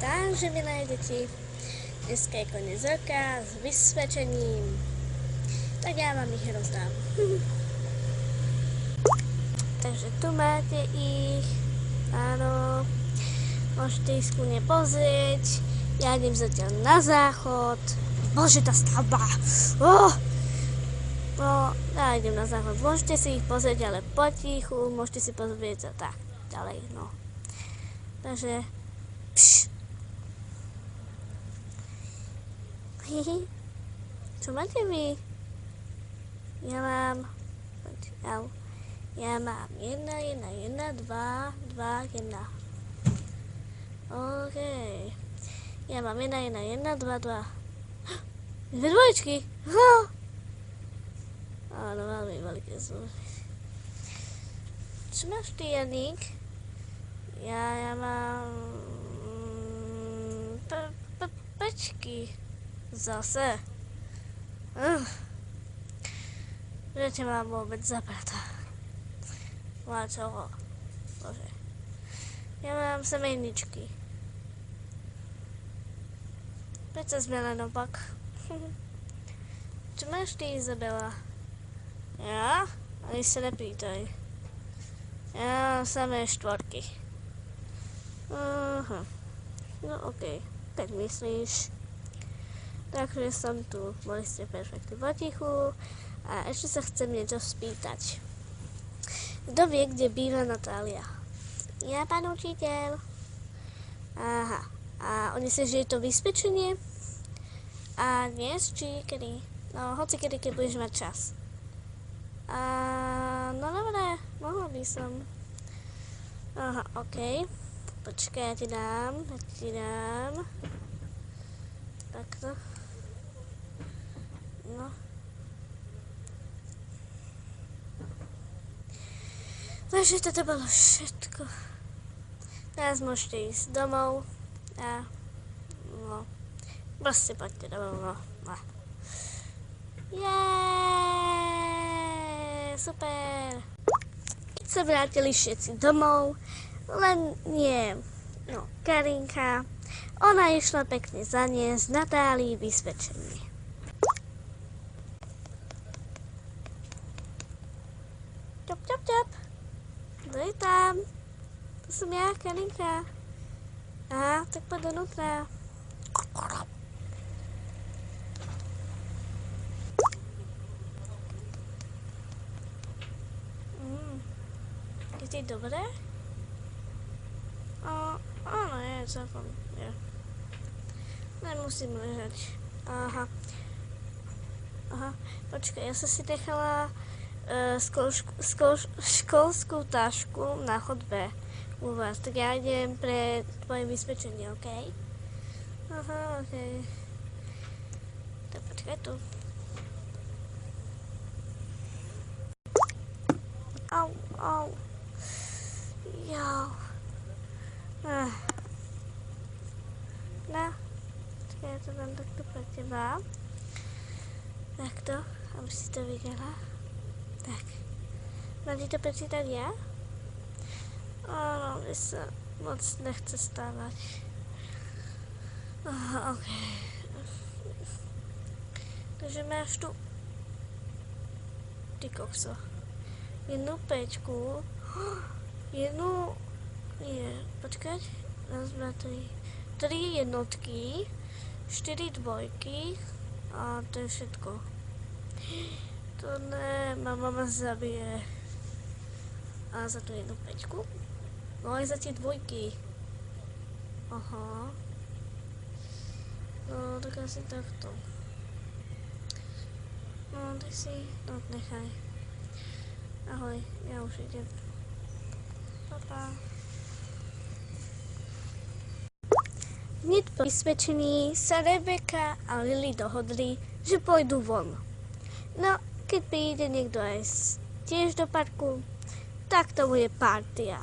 Takže, milé deti, dneska je koniec roka s vysvedčením, tak ja vám ich rozdám. Takže tu máte ich, áno, môžete ich skúne pozrieť, ja idem zatiaľ na záchod. Bože, tá stavba! No, ja idem na záchod, môžete si ich pozrieť, ale potichu, môžete si pozrieť a tak ďalej, no. Takže, čo máte vy? Ja mám 1, 1, 2, 2, 1. OK. Ja mám 1, 1, 1, 2, 2. Dve dvojčky. Áno, veľmi veľké sú. Čo máš ty, Janík? Ja mám... Pečky. Zase. Že ťa mám vôbec zabrata. Má čoho? Bože. Ja mám semeničky. Prečo sme len opak? Čo máš ty, Izabela? Ja? Ani sa nepýtaj. Ja mám samé 4. No okej. Tak myslíš. Takže som tu. Boli ste perfektne potichu. A ešte sa chcem niečo spýtať. Kto vie, kde býva Natália? Ja, pán učiteľ. Aha. A oni si, že je to vysvedčenie? A dnes, či kedy? No, hoci kedy, keď budeš mať čas. No dobré, mohla by som. Aha, okej. Počkaj, ja ti dám. Takto. No. Takže toto bolo všetko. Teraz môžete ísť domov. A no. Proste poďte domov, no. Jeeeeej, super. Keď sa vrátili všetci domov, len nie, no, Karinka, ona išla pekne zaniesť Natálii vysvedčenie. Čop, čop, čop. Kto je tam? To som ja, Karinka. Aha, tak poď donútra. Je ti dobré? Áno, je celkom, je. Nemusím ležať. Aha, počkaj, ja som si nechala školskú tašku na chodbe u vás, tak ja idem pre tvoje vysvedčenie, okej? Aha, okej. Tak počkaj tu. Au. Jau. No, počkaj, ja to dám takto pre teba. Takto, aby si to videla. Tak. Mám ti to prečítať ja? Áno, mne sa moc nechce stávať. Aha, okej. Takže máš tu... Ty kokso. 1 5. 1... Nie, počkať. 1, 2, 3. 3 jednotky. 4 dvojky. A to je všetko. To ne, mama zabije. A za tú 1 5. No aj za tie dvojky. Aha. No, tak asi takto. No, tak si... No, nechaj. Ahoj, ja už idem. Pa. Hneď po vysvedčení sa Rebeka a Lily dohodli, že pôjdu von. No, keď príde niekto aj tiež do parku, tak to bude partia.